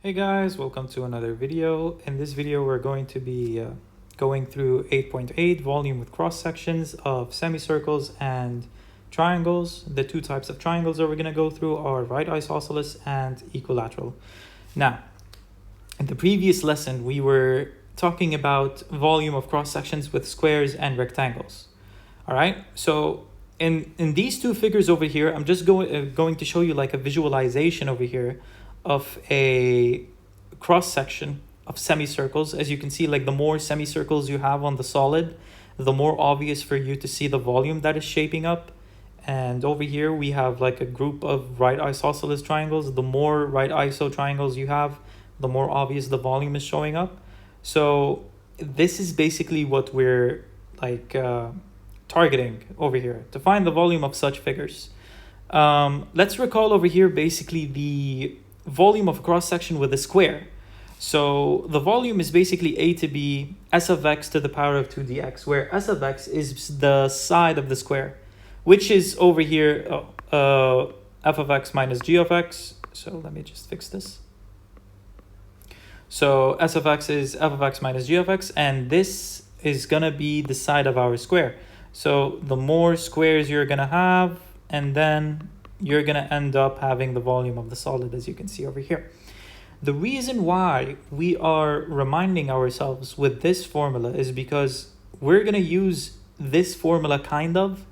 Hey guys, welcome to another video. In this video, we're going to be going through 8.8 volume with cross sections of semicircles and triangles. The two types of triangles that we're going to go through are right isosceles and equilateral. Now, in the previous lesson, we were talking about volume of cross sections with squares and rectangles. All right, so in these two figures over here, I'm just going to show you like a visualization over here of a cross section of semicircles. As you can see, like the more semicircles you have on the solid, the more obvious for you to see the volume that is shaping up. And over here we have like a group of right isosceles triangles. The more right iso triangles you have, the more obvious the volume is showing up. So this is basically what we're like targeting over here to find the volume of such figures. Let's recall over here basically the volume of a cross section with a square. So the volume is basically a to b s of x to the power of 2 dx, where s of x is the side of the square, which is over here f of x minus g of x. So let me just fix this. So s of x is f of x minus g of x, and this is gonna be the side of our square. So the more squares you're gonna have, and then you're gonna end up having the volume of the solid, as you can see over here. The reason why we are reminding ourselves with this formula is because we're gonna use this formula kind of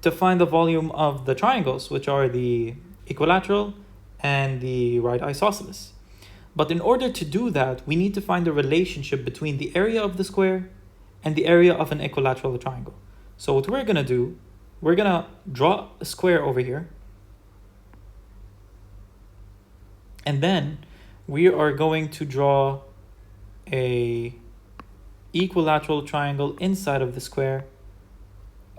to find the volume of the triangles, which are the equilateral and the right isosceles. But in order to do that, we need to find the relationship between the area of the square and the area of an equilateral triangle. So what we're gonna do, we're gonna draw a square over here, and then we are going to draw a equilateral triangle inside of the square.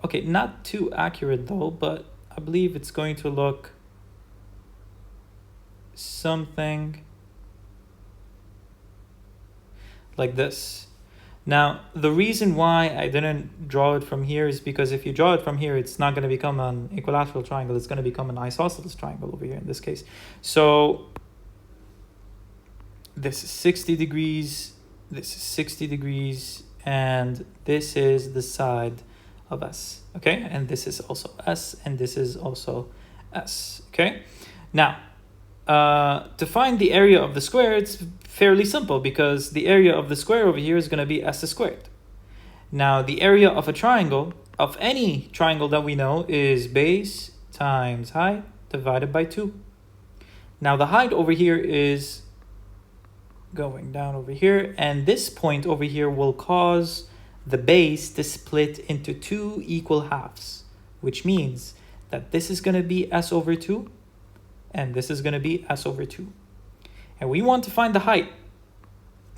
Okay, not too accurate though, but I believe it's going to look something like this. Now, the reason why I didn't draw it from here is because if you draw it from here, it's not going to become an equilateral triangle. It's going to become an isosceles triangle over here in this case. So this is 60 degrees, this is 60 degrees, and this is the side of S, okay? And this is also S, and this is also S, okay? Now, to find the area of the square, it's fairly simple because the area of the square over here is going to be S squared. Now, the area of a triangle, of any triangle that we know, is base times height divided by 2. Now, the height over here is going down over here, and this point over here will cause the base to split into 2 equal halves, which means that this is going to be S over 2, and this is going to be S over 2. And we want to find the height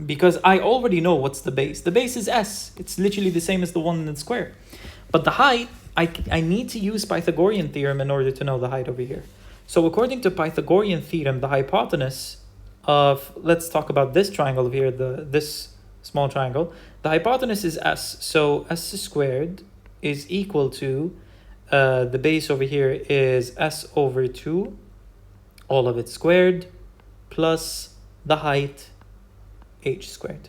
because I already know what's the base. The base is S. It's literally the same as the one in the square. But the height, I need to use Pythagorean theorem in order to know the height over here. So according to Pythagorean theorem, the hypotenuse of, let's talk about this triangle over here, this small triangle. The hypotenuse is S. So S squared is equal to, the base over here is S over 2, all of it squared, plus the height, h squared.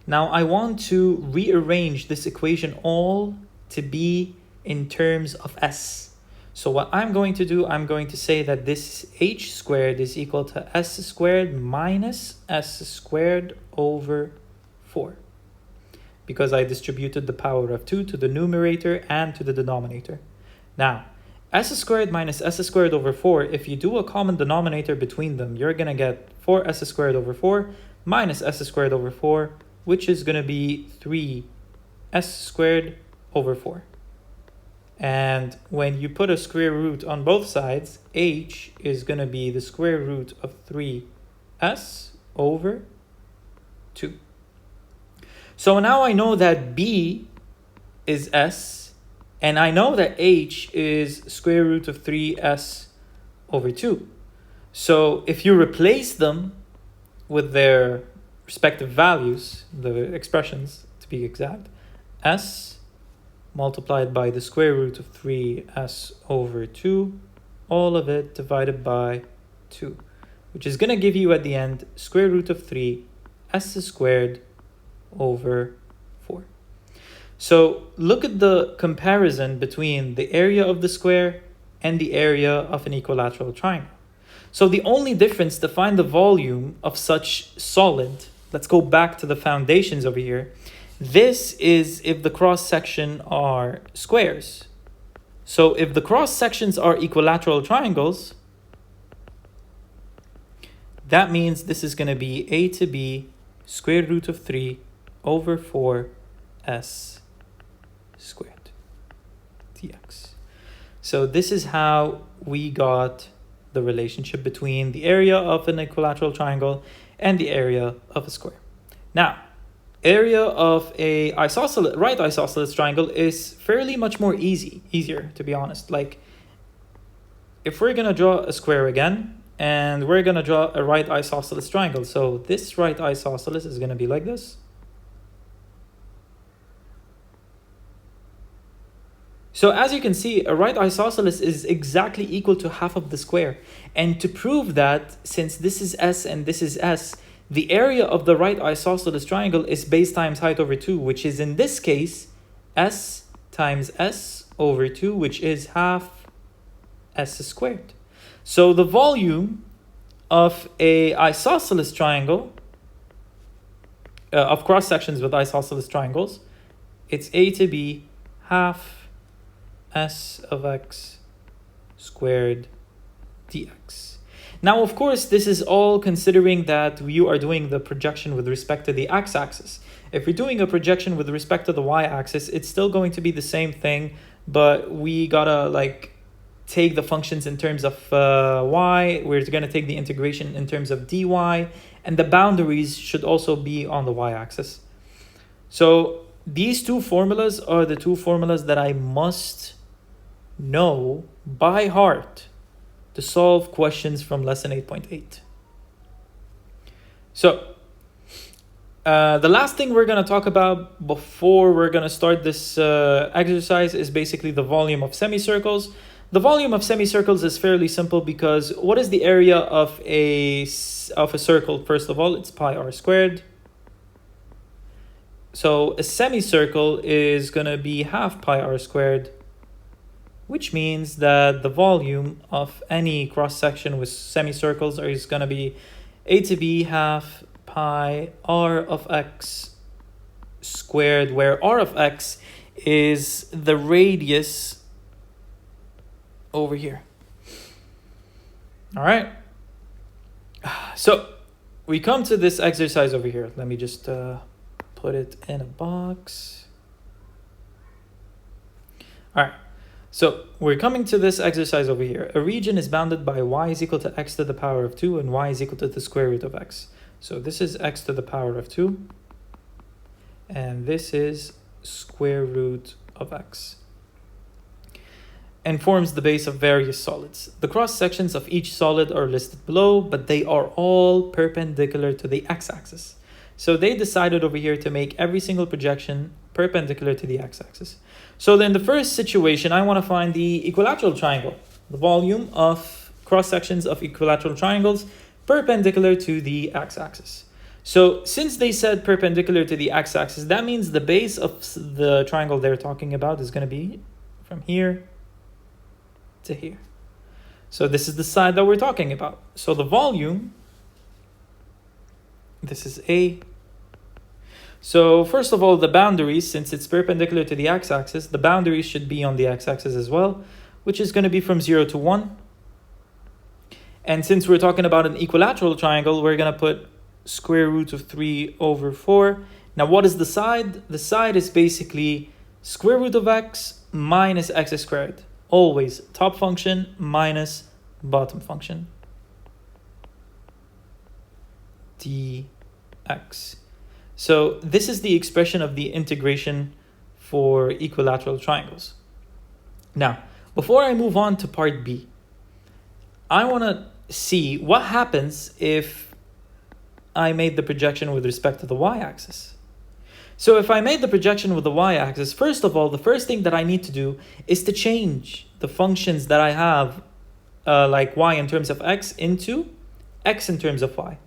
Now I want to rearrange this equation all to be in terms of S. So what I'm going to do, I'm going to say that this h squared is equal to S squared minus S squared over 4. Because I distributed the power of 2 to the numerator and to the denominator. Now, S squared minus S squared over 4, if you do a common denominator between them, you're going to get 4S squared over 4 minus S squared over 4, which is going to be 3S squared over 4. And when you put a square root on both sides, h is going to be the square root of 3s over 2. So now I know that b is s, and I know that h is square root of 3s over 2. So if you replace them with their respective values, the expressions to be exact, s multiplied by the square root of 3s over 2, all of it divided by 2. which is going to give you at the end square root of 3 s squared over 4. So look at the comparison between the area of the square and the area of an equilateral triangle. So the only difference to find the volume of such solid, let's go back to the foundations over here. This is if the cross section are squares. So if the cross sections are equilateral triangles, that means this is going to be a to b square root of 3 over 4 s squared dx. So this is how we got the relationship between the area of an equilateral triangle and the area of a square. Now, area of a right isosceles triangle is fairly much more easier to be honest. Like if we're going to draw a square again, and we're going to draw a right isosceles triangle. So this right isosceles is going to be like this. So as you can see, a right isosceles is exactly equal to half of the square. And to prove that, since this is S and this is S, the area of the right isosceles triangle is base times height over 2, which is in this case, S times S over 2, which is half S squared. So the volume of a isosceles triangle, of cross sections with isosceles triangles, it's a to b half s of x squared dx. Now, of course, this is all considering that you are doing the projection with respect to the x-axis. If you're doing a projection with respect to the y-axis, it's still going to be the same thing, but we gotta take the functions in terms of y, we're going to take the integration in terms of dy, and the boundaries should also be on the y-axis. So these two formulas are the two formulas that I must know by heart to solve questions from lesson 8.8. So the last thing we're going to talk about before we're going to start this exercise is basically the volume of semicircles. The volume of semicircles is fairly simple because what is the area of a circle? First of all, it's pi r squared. So a semicircle is going to be half pi r squared, which means that the volume of any cross section with semicircles is going to be a to b half pi r of x squared, where r of x is the radius over here. All right. So we come to this exercise over here. Let me just put it in a box. All right. So we're coming to this exercise over here. A region is bounded by y is equal to x to the power of 2 and y is equal to the square root of x. So this is x to the power of 2. And this is square root of x. And forms the base of various solids. The cross sections of each solid are listed below, but they are all perpendicular to the x-axis. So they decided over here to make every single projection perpendicular to the x-axis. So then the first situation, I want to find the equilateral triangle, the volume of cross sections of equilateral triangles perpendicular to the x-axis. So since they said perpendicular to the x-axis, that means the base of the triangle they're talking about is going to be from here to here. So this is the side that we're talking about. So the volume, this is A. So first of all, the boundaries, since it's perpendicular to the x-axis, the boundaries should be on the x-axis as well, which is going to be from 0 to 1. And since we're talking about an equilateral triangle, we're going to put square root of 3 over 4. Now, what is the side? The side is basically square root of x minus x squared. Always top function minus bottom function. dx. So this is the expression of the integration for equilateral triangles. Now, before I move on to part B, I want to see what happens if I made the projection with respect to the y-axis. So if I made the projection with the y-axis, first of all, the first thing that I need to do is to change the functions that I have, like y in terms of x, into x in terms of y.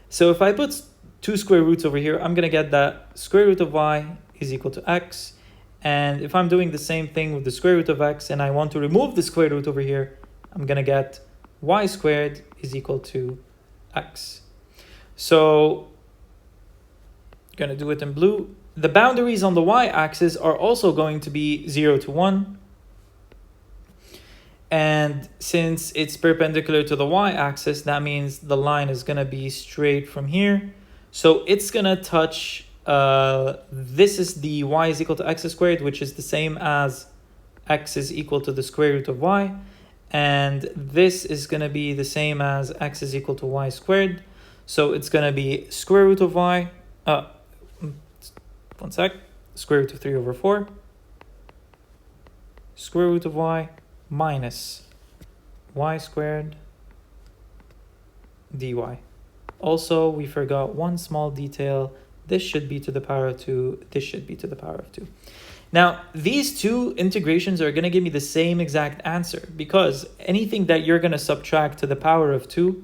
So if I put 2 square roots over here, I'm going to get that square root of y is equal to x. And if I'm doing the same thing with the square root of x and I want to remove the square root over here, I'm going to get y squared is equal to x. So I'm going to do it in blue. The boundaries on the y-axis are also going to be 0 to 1. And since it's perpendicular to the y-axis, that means the line is going to be straight from here. So it's going to touch, this is the y is equal to x squared, which is the same as x is equal to the square root of y. And this is going to be the same as x is equal to y squared. So it's going to be square root of y, one sec, square root of 3 over 4, square root of y minus y squared dy. Also, we forgot one small detail. This should be to the power of 2. This should be to the power of 2. Now, these two integrations are going to give me the same exact answer because anything that you're going to subtract to the power of 2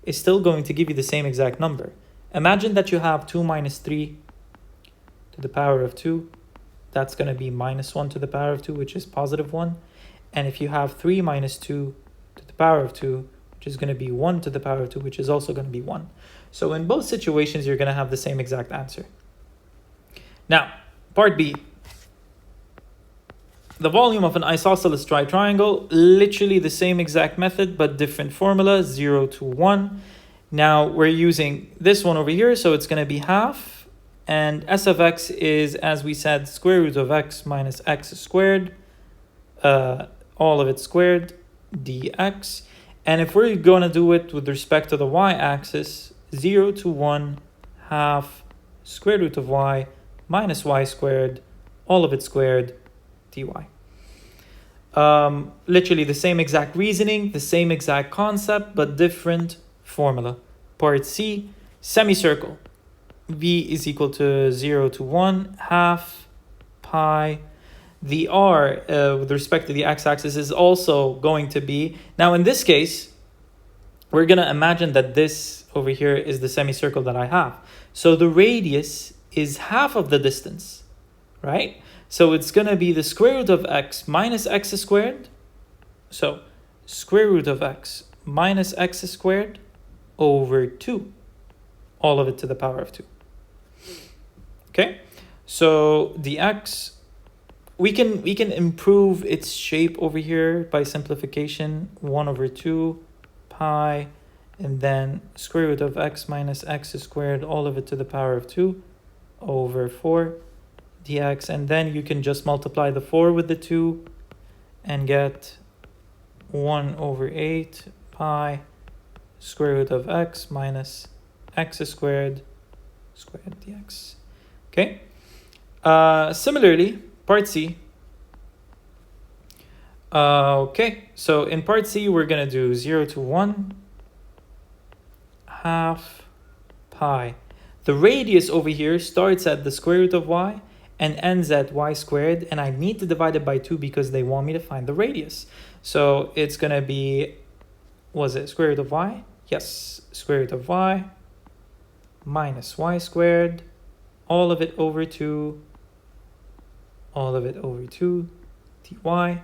is still going to give you the same exact number. Imagine that you have 2 minus 3 to the power of 2. That's going to be minus 1 to the power of 2, which is positive 1. And if you have 3 minus 2 to the power of 2, which is going to be 1 to the power of 2, which is also going to be 1. So in both situations, you're going to have the same exact answer. Now, part B. The volume of an isosceles triangle, literally the same exact method, but different formula, 0 to 1. Now, we're using this one over here, so it's going to be half. And s of x is, as we said, square root of x minus x squared. All of it squared, dx. And if we're going to do it with respect to the y-axis, 0 to 1 half square root of y minus y squared, all of it squared, dy. Literally the same exact reasoning, the same exact concept, but different formula. Part C, semicircle. V is equal to 0 to 1 half pi. The r with respect to the x-axis is also going to be, now in this case, we're going to imagine that this over here is the semicircle that I have. So the radius is half of the distance, right? So it's going to be the square root of x minus x squared. So square root of x minus x squared over 2. All of it to the power of 2. Okay, so the x, we can improve its shape over here by simplification. 1 over 2 pi, and then square root of x minus x squared, all of it to the power of 2 over 4 dx. And then you can just multiply the 4 with the 2 and get 1 over 8 pi square root of x minus x squared dx. Okay. Similarly, part C. Okay, so in part C, we're going to do 0 to 1 half pi. The radius over here starts at the square root of y and ends at y squared, and I need to divide it by 2 because they want me to find the radius. So it's going to be, was it square root of y? Yes, square root of y minus y squared, all of it over 2, all of it over 2 dy.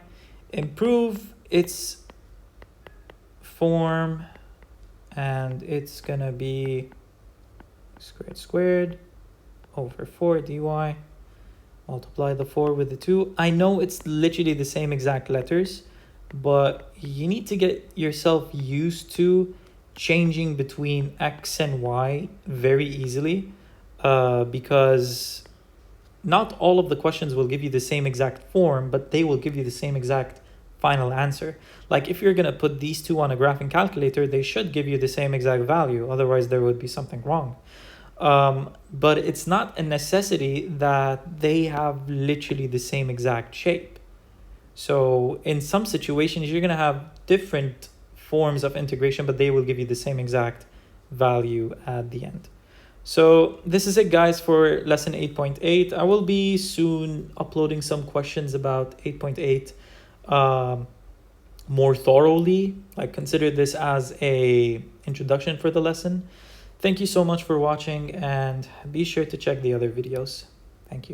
Improve its form, and it's going to be squared over 4 dy. Multiply the 4 with the 2. I know it's literally the same exact letters, but you need to get yourself used to changing between x and y very easily, because not all of the questions will give you the same exact form, but they will give you the same exact final answer. Like if you're going to put these two on a graphing calculator, they should give you the same exact value. Otherwise, there would be something wrong. But it's not a necessity that they have literally the same exact shape. So in some situations, you're going to have different forms of integration, but they will give you the same exact value at the end. So this is it, guys, for lesson 8.8. I will be soon uploading some questions about 8.8 more thoroughly. Like, consider this as a introduction for the lesson. Thank you so much for watching, and be sure to check the other videos. Thank you.